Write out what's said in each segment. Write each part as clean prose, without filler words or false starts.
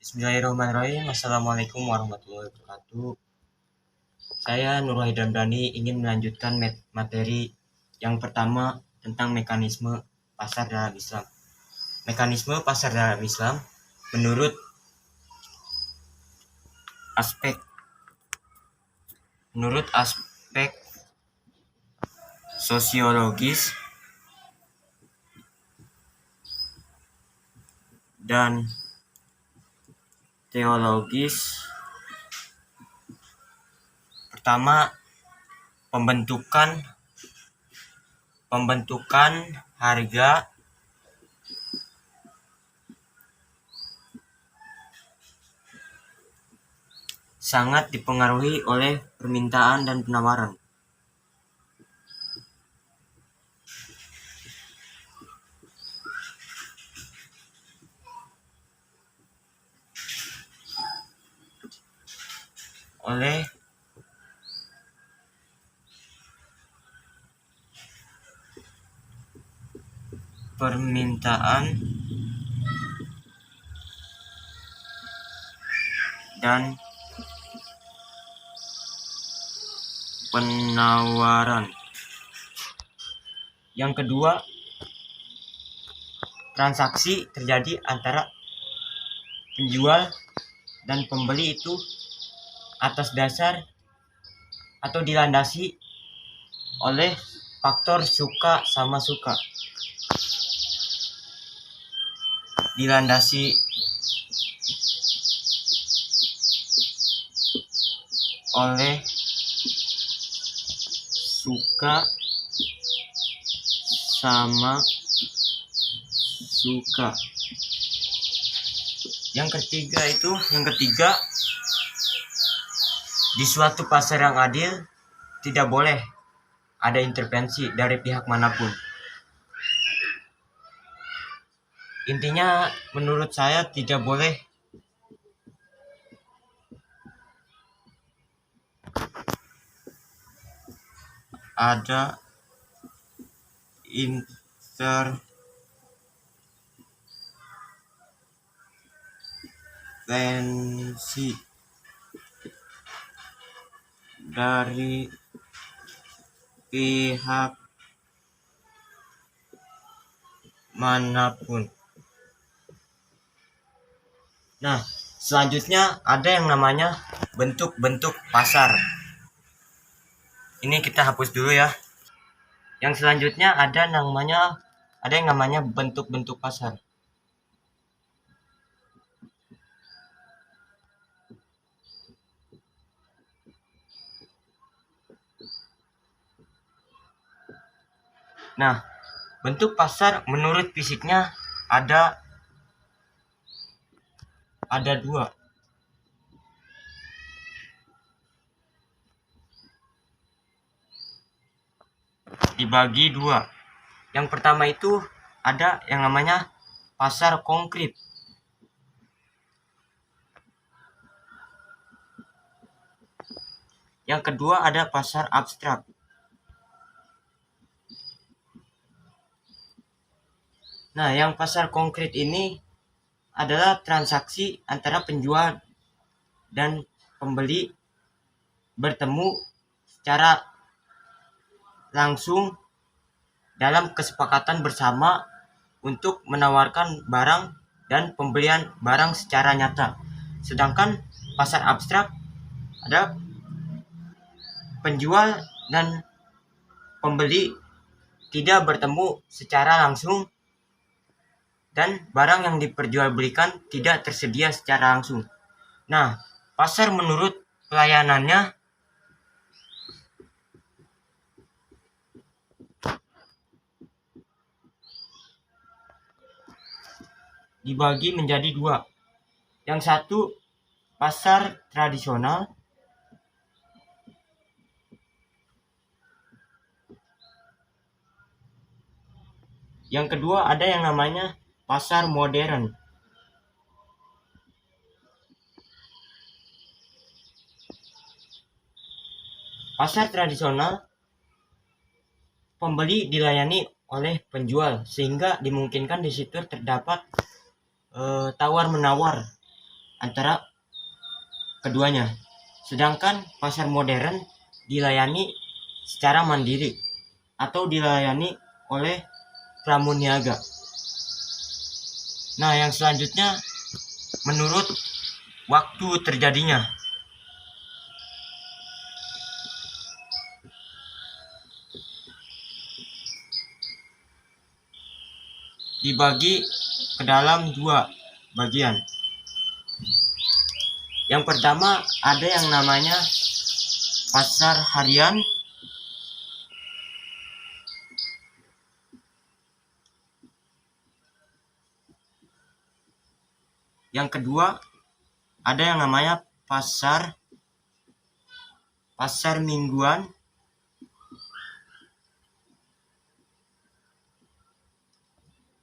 Bismillahirrahmanirrahim. Assalamualaikum warahmatullahi wabarakatuh. Saya Nur Wahid Ramdhani ingin melanjutkan materi yang pertama tentang mekanisme pasar dalam Islam. Mekanisme pasar dalam Islam menurut aspek sosiologis dan teologis. Pertama, pembentukan harga sangat dipengaruhi oleh permintaan dan penawaran. Oleh permintaan dan penawaran. Yang kedua, transaksi terjadi antara penjual dan pembeli itu atas dasar atau dilandasi oleh faktor suka sama suka. Dilandasi oleh suka sama suka. Yang ketiga, di suatu pasar yang adil tidak boleh ada intervensi dari pihak manapun. Intinya menurut saya tidak boleh ada intervensi dari pihak manapun. Nah, selanjutnya ada yang namanya bentuk-bentuk pasar. Ini kita hapus dulu ya. Yang selanjutnya ada yang namanya bentuk-bentuk pasar. Nah, bentuk pasar menurut fisiknya ada dua. Dibagi dua. Yang pertama itu ada yang namanya pasar konkret. Yang kedua ada pasar abstrak. Nah, yang pasar konkret ini adalah transaksi antara penjual dan pembeli bertemu secara langsung dalam kesepakatan bersama untuk menawarkan barang dan pembelian barang secara nyata. Sedangkan pasar abstrak ada penjual dan pembeli tidak bertemu secara langsung dan barang yang diperjualbelikan tidak tersedia secara langsung. Nah, pasar menurut pelayanannya dibagi menjadi dua. Yang satu pasar tradisional, yang kedua ada yang namanya pasar modern. Pasar tradisional, pembeli dilayani oleh penjual sehingga dimungkinkan di situ terdapat tawar-menawar antara keduanya. Sedangkan pasar modern dilayani secara mandiri atau dilayani oleh pramuniaga. Nah, yang selanjutnya menurut waktu terjadinya. Dibagi ke dalam dua bagian. Yang pertama ada yang namanya pasar harian. Yang kedua ada yang namanya pasar mingguan.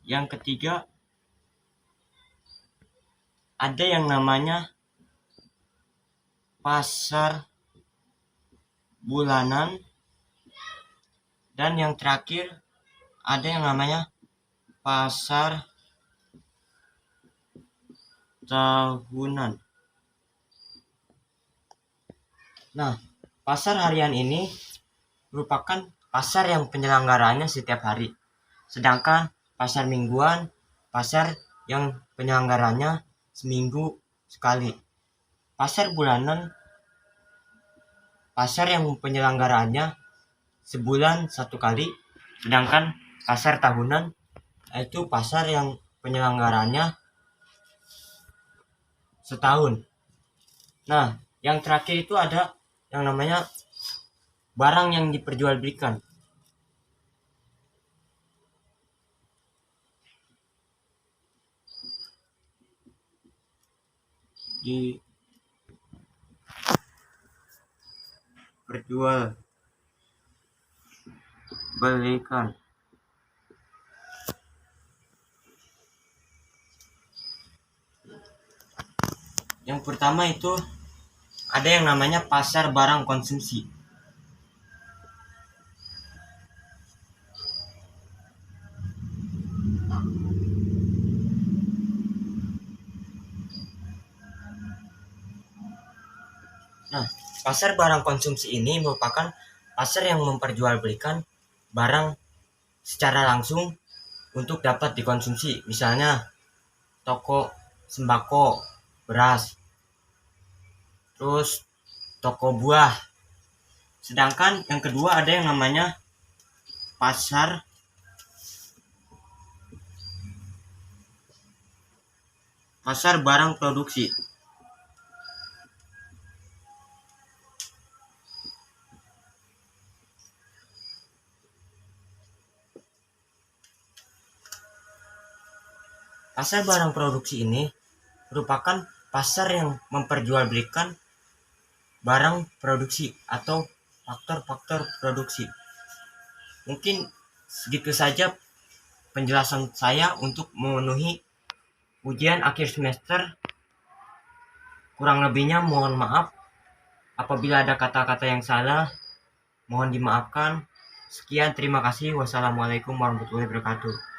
Yang ketiga ada yang namanya pasar bulanan. Dan yang terakhir ada yang namanya pasar tahunan. Nah, pasar harian ini merupakan pasar yang penyelenggaraannya setiap hari. Sedangkan pasar mingguan, pasar yang penyelenggaranya seminggu sekali. Pasar bulanan, pasar yang penyelenggaraannya sebulan satu kali. Sedangkan pasar tahunan itu pasar yang penyelenggaranya setahun. Nah, yang terakhir itu ada yang namanya barang yang diperjualbelikan. Diperjualbelikan. Yang pertama itu ada yang namanya pasar barang konsumsi. Nah, pasar barang konsumsi ini merupakan pasar yang memperjualbelikan barang secara langsung untuk dapat dikonsumsi. Misalnya toko sembako, beras, terus toko buah. Sedangkan yang kedua ada yang namanya pasar barang produksi. Pasar barang produksi ini merupakan pasar yang memperjualbelikan barang produksi atau faktor-faktor produksi. Mungkin segitu saja penjelasan saya untuk memenuhi ujian akhir semester. Kurang lebihnya mohon maaf. Apabila ada kata-kata yang salah, mohon dimaafkan. Sekian, terima kasih. Wassalamualaikum warahmatullahi wabarakatuh.